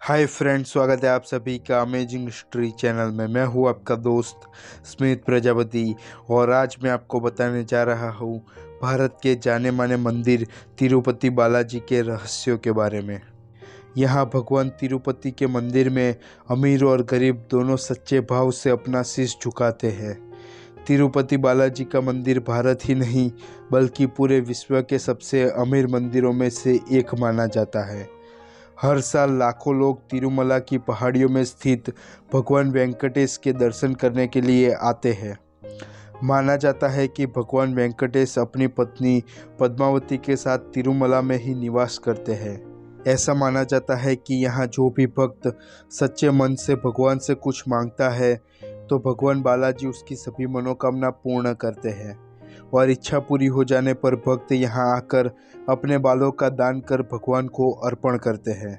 Hi friends, स्वागत है आप सभी का अमेजिंग हिस्ट्री चैनल में। मैं हूं आपका दोस्त स्मित प्रजापति और आज मैं आपको बताने जा रहा हूं भारत के जाने माने मंदिर तिरुपति बालाजी के रहस्यों के बारे में। यहां भगवान तिरुपति के मंदिर में अमीर और गरीब दोनों सच्चे भाव से अपना शीश झुकाते हैं। तिरुपति बालाजी का मंदिर भारत ही नहीं बल्कि पूरे विश्व के सबसे अमीर मंदिरों में से एक माना जाता है। हर साल लाखों लोग तिरुमला की पहाड़ियों में स्थित भगवान वेंकटेश के दर्शन करने के लिए आते हैं। माना जाता है कि भगवान वेंकटेश अपनी पत्नी पद्मावती के साथ तिरुमला में ही निवास करते हैं। ऐसा माना जाता है कि यहाँ जो भी भक्त सच्चे मन से भगवान से कुछ मांगता है तो भगवान बालाजी उसकी सभी मनोकामना पूर्ण करते हैं और इच्छा पूरी हो जाने पर भक्त यहाँ आकर अपने बालों का दान कर भगवान को अर्पण करते हैं।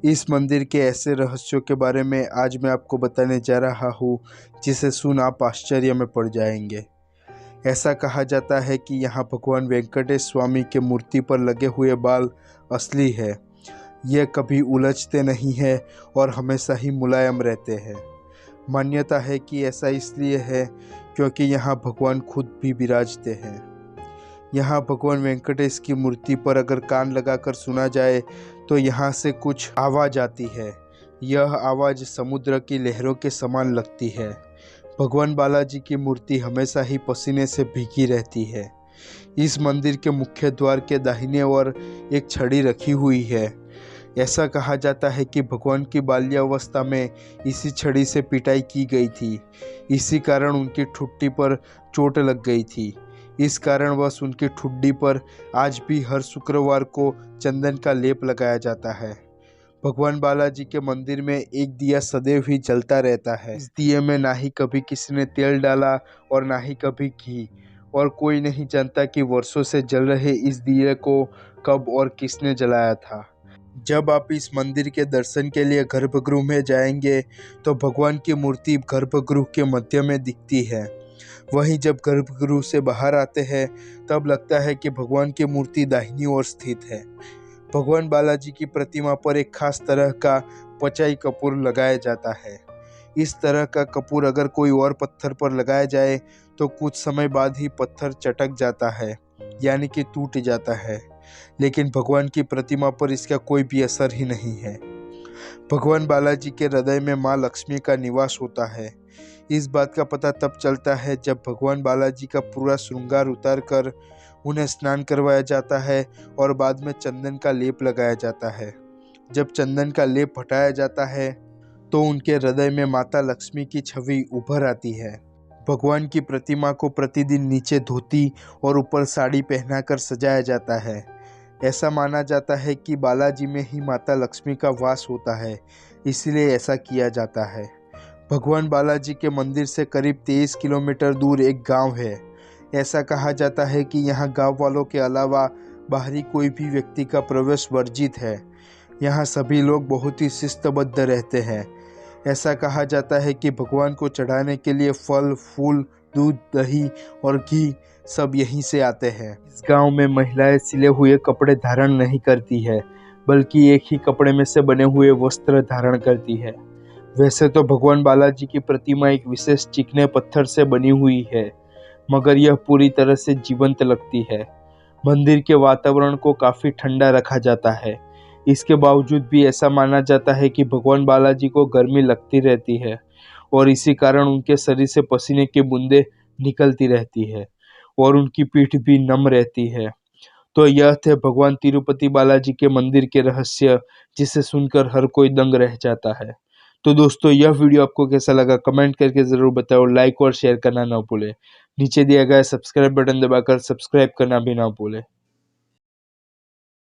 इस मंदिर के ऐसे रहस्यों के बारे में आज मैं आपको बताने जा रहा हूँ जिसे सुन आप आश्चर्य में पड़ जाएंगे। ऐसा कहा जाता है कि यहाँ भगवान वेंकटेश स्वामी के मूर्ति पर लगे हुए बाल असली है। ये कभी उलझते नहीं है और हमेशा ही मुलायम रहते हैं। मान्यता है कि ऐसा इसलिए है क्योंकि यहाँ भगवान खुद भी विराजते हैं। यहाँ भगवान वेंकटेश की मूर्ति पर अगर कान लगाकर सुना जाए तो यहाँ से कुछ आवाज़ आती है। यह आवाज़ समुद्र की लहरों के समान लगती है। भगवान बालाजी की मूर्ति हमेशा ही पसीने से भीगी रहती है। इस मंदिर के मुख्य द्वार के दाहिने ओर एक छड़ी रखी हुई है। ऐसा कहा जाता है कि भगवान की बाल्यावस्था में इसी छड़ी से पिटाई की गई थी। इसी कारण उनकी ठुड्डी पर चोट लग गई थी। इस कारणवश उनकी ठुड्डी पर आज भी हर शुक्रवार को चंदन का लेप लगाया जाता है। भगवान बालाजी के मंदिर में एक दिया सदैव ही जलता रहता है। इस दिए में ना ही कभी किसी ने तेल डाला और ना ही कभी घी, और कोई नहीं जानता कि वर्षों से जल रहे इस दिए को कब और किसने जलाया था। जब आप इस मंदिर के दर्शन के लिए गर्भगृह में जाएंगे तो भगवान की मूर्ति गर्भगृह के मध्य में दिखती है। वहीं जब गर्भगृह से बाहर आते हैं तब लगता है कि भगवान की मूर्ति दाहिनी ओर स्थित है। भगवान बालाजी की प्रतिमा पर एक खास तरह का पचाई कपूर लगाया जाता है। इस तरह का कपूर अगर कोई और पत्थर पर लगाया जाए तो कुछ समय बाद ही पत्थर चटक जाता है, यानी कि टूट जाता है, लेकिन भगवान की प्रतिमा पर इसका कोई भी असर ही नहीं है। भगवान बालाजी के हृदय में माँ लक्ष्मी का निवास होता है। इस बात का पता तब चलता है जब भगवान बालाजी का पूरा श्रृंगार उतार कर उन्हें स्नान करवाया जाता है और बाद में चंदन का लेप लगाया जाता है। जब चंदन का लेप हटाया जाता है तो उनके हृदय में माता लक्ष्मी की छवि उभर आती है। भगवान की प्रतिमा को प्रतिदिन नीचे धोती और ऊपर साड़ी पहनाकर सजाया जाता है। ऐसा माना जाता है कि बालाजी में ही माता लक्ष्मी का वास होता है, इसलिए ऐसा किया जाता है। भगवान बालाजी के मंदिर से करीब 23 किलोमीटर दूर एक गांव है। ऐसा कहा जाता है कि यहाँ गांव वालों के अलावा बाहरी कोई भी व्यक्ति का प्रवेश वर्जित है। यहाँ सभी लोग बहुत ही शिस्तबद्ध रहते हैं। ऐसा कहा जाता है कि भगवान को चढ़ाने के लिए फल, फूल, दूध, दही और घी सब यहीं से आते हैं। इस गांव में महिलाएं सिले हुए कपड़े धारण नहीं करती है, बल्कि एक ही कपड़े में से बने हुए वस्त्र धारण करती है। वैसे तो भगवान बालाजी की प्रतिमा एक विशेष चिकने पत्थर से बनी हुई है, मगर यह पूरी तरह से जीवंत लगती है। मंदिर के वातावरण को काफी ठंडा रखा जाता है। इसके बावजूद भी ऐसा माना जाता है कि भगवान बालाजी को गर्मी लगती रहती है और इसी कारण उनके शरीर से पसीने की बूंदें निकलती रहती है और उनकी पीठ भी नम रहती है। तो यह थे भगवान तिरुपति बालाजी के मंदिर के रहस्य, जिसे सुनकर हर कोई दंग रह जाता है। तो दोस्तों, यह वीडियो आपको कैसा लगा कमेंट करके ज़रूर बताओ। लाइक और शेयर करना ना भूलें। नीचे दिया गया सब्सक्राइब बटन दबाकर सब्सक्राइब करना भी ना भूलें।